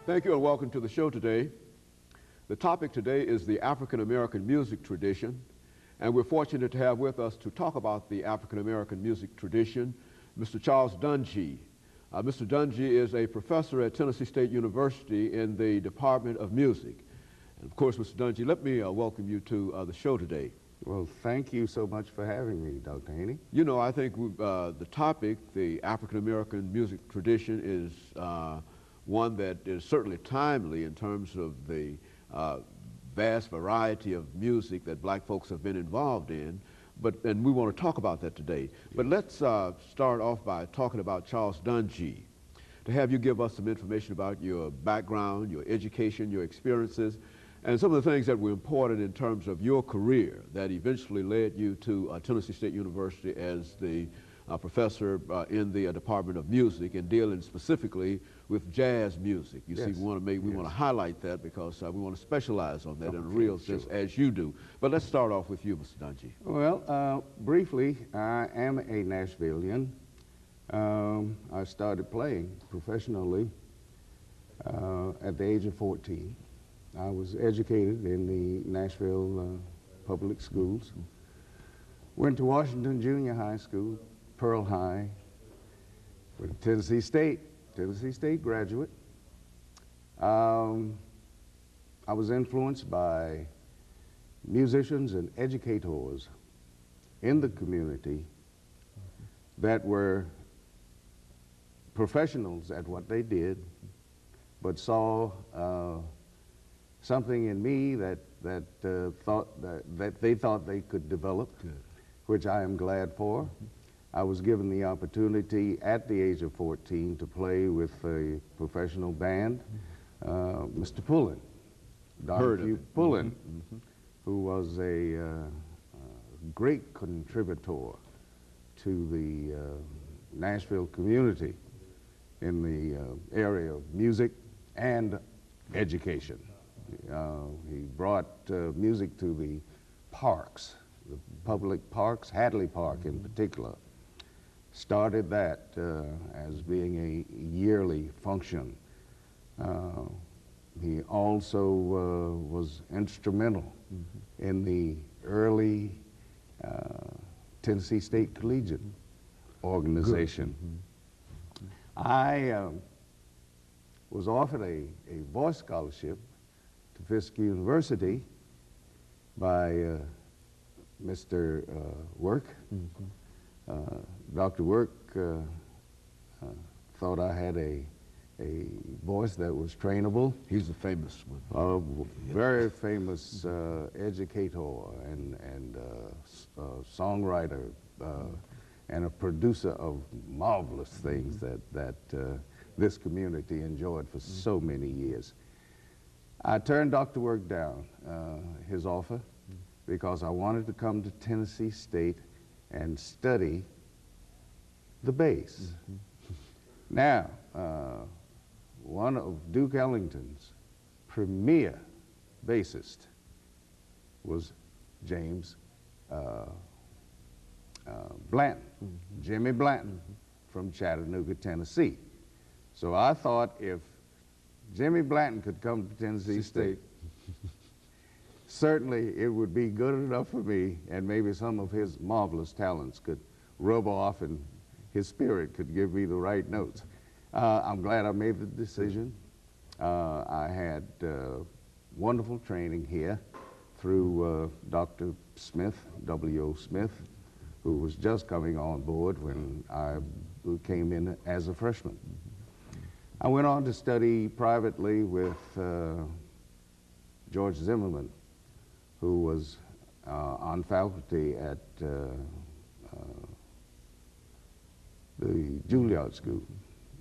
Thank you and welcome to the show today. The topic today is the African American music tradition, and we're fortunate to have with us to talk about the African American music tradition, Mr. Charles Dungy. Mr. Dungy is a professor at Tennessee State University in the Department of Music. And of course, Mr. Dungy, let me welcome you to the show today. Well, thank you so much for having me, Dr. Haney. You know, I think the topic, the African American music tradition, is one that is certainly timely in terms of the vast variety of music that black folks have been involved in, and we want to talk about that today. Yes. But let's start off by talking about Charles Dungy. To have you give us some information about your background, your education, your experiences, and some of the things that were important in terms of your career that eventually led you to Tennessee State University as the professor in the Department of Music and dealing specifically with jazz music. You see, we want to highlight that because we want to specialize on that in a real sense, as you do. But let's start off with you, Mr. Dungy. Well, briefly, I am a Nashvilleian. I started playing professionally at the age of 14. I was educated in the Nashville public schools. Went to Washington Junior High School, Pearl High, with Tennessee State graduate. I was influenced by musicians and educators in the community that were professionals at what they did, but saw something in me that they thought they could develop, which I am glad for. I was given the opportunity at the age of 14 to play with a professional band, Mr. Pullen, Donahue Pullen, who was a great contributor to the Nashville community in the area of music and education. He brought music to the parks, the public parks, Hadley Park in particular. Started that as being a yearly function. He also was instrumental in the early Tennessee State Collegiate organization. I was offered a voice scholarship to Fisk University by Mr. Work. Dr. Work thought I had a voice that was trainable. He's a famous one. Very famous educator and songwriter and a producer of marvelous things that this community enjoyed for so many years. I turned Dr. Work down, his offer, because I wanted to come to Tennessee State and study the bass. Now, one of Duke Ellington's premier bassist was James Blanton, Jimmy Blanton from Chattanooga, Tennessee. So I thought if Jimmy Blanton could come to Tennessee State, certainly it would be good enough for me, and maybe some of his marvelous talents could rub off and his spirit could give me the right notes. I'm glad I made the decision. I had wonderful training here through Dr. Smith, W.O. Smith, who was just coming on board when I came in as a freshman. I went on to study privately with George Zimmerman, who was on faculty at the Juilliard School.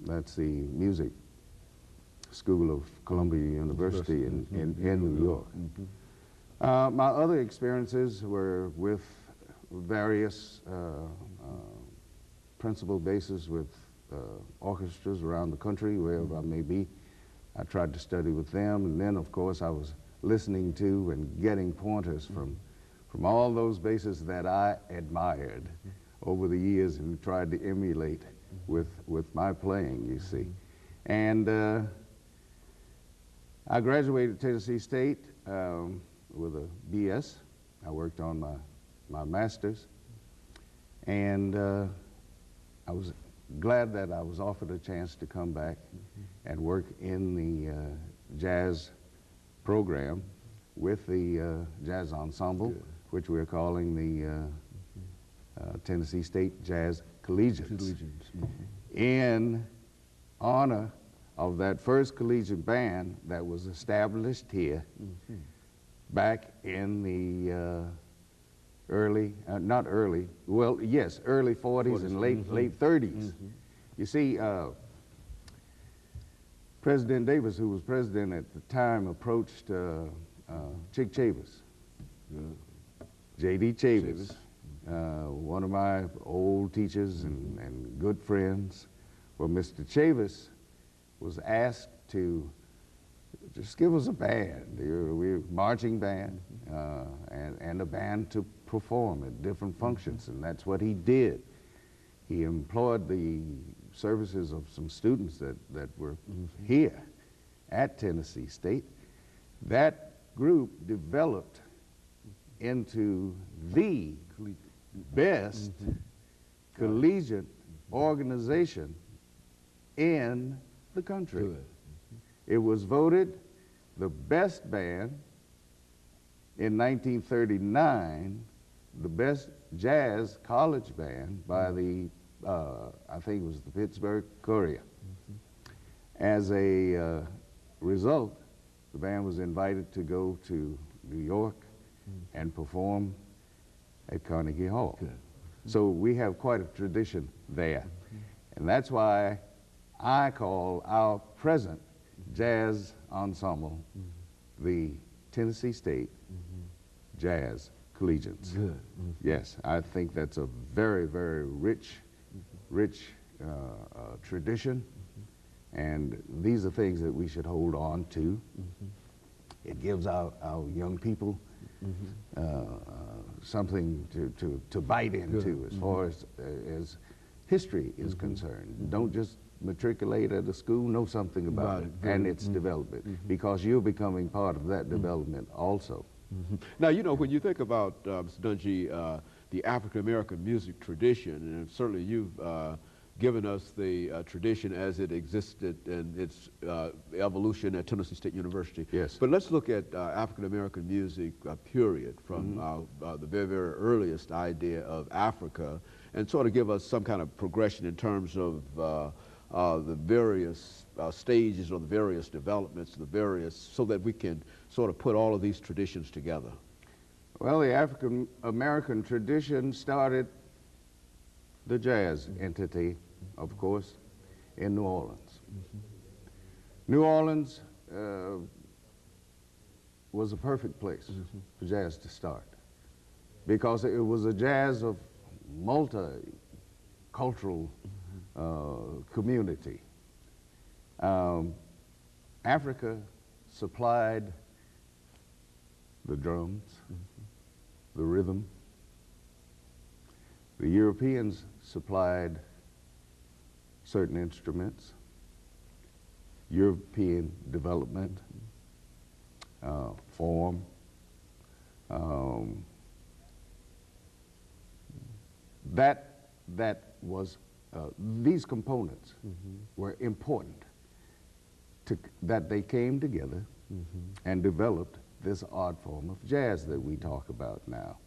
That's the music school of Columbia University in New York. My other experiences were with various principal basses with orchestras around the country, wherever I may be. I tried to study with them, and then of course I was listening to and getting pointers from all those basses that I admired over the years and tried to emulate with my playing, you see. And I graduated Tennessee State with a BS. I worked on my master's, and I was glad that I was offered a chance to come back and work in the jazz program with the jazz ensemble, which we're calling the Tennessee State Jazz Collegians. In honor of that first collegiate band that was established here back in the early 40s and late 30s. You see, President Davis, who was president at the time, approached Chick Chavis, J.D. Chavis, one of my old teachers and good friends. Well, Mr. Chavis was asked to just give us a band. We're a marching band and a band to perform at different functions, and that's what he did. He employed the services of some students that were here at Tennessee State. That group developed into the best collegiate organization in the country. Good. It was voted the best band in 1939, the best jazz college band by the, I think it was the Pittsburgh Courier. As a result, the band was invited to go to New York and perform at Carnegie Hall. Good. So we have quite a tradition there. And that's why I call our present jazz ensemble the Tennessee State Jazz Collegians. Good. Yes, I think that's a very, very rich tradition, and these are things that we should hold on to. It gives our young people something to bite into as far as history is concerned. Don't just matriculate at a school, know something about it and its development, because you're becoming part of that development also. Now, you know, when you think about, Mr. Dungy, the African-American music tradition, and certainly you've given us the tradition as it existed and its evolution at Tennessee State University. Yes. But let's look at African-American music, period, from the very, very earliest idea of Africa, and sort of give us some kind of progression in terms of the various stages or the various developments, so that we can sort of put all of these traditions together. Well, the African-American tradition started the jazz entity, of course, in New Orleans. New Orleans was a perfect place for jazz to start, because it was a jazz of multicultural community. Africa supplied the drums, the rhythm. The Europeans supplied certain instruments, European development, form. These components were important that they came together and developed this art form of jazz that we talk about now.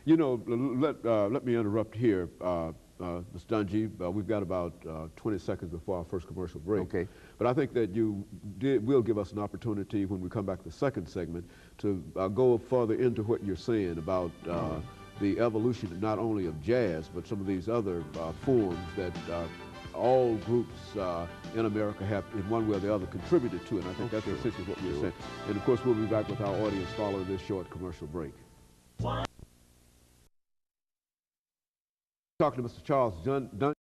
You know, let me interrupt here, Mr. Dungy. We've got about 20 seconds before our first commercial break. Okay. But I think that you will give us an opportunity when we come back to the second segment to go further into what you're saying about the evolution not only of jazz, but some of these other forms that all groups in America have, in one way or the other, contributed to, and I think that's essentially what we're saying. And of course, we'll be back with our audience following this short commercial break. Talking to Mr. Charles Dungy.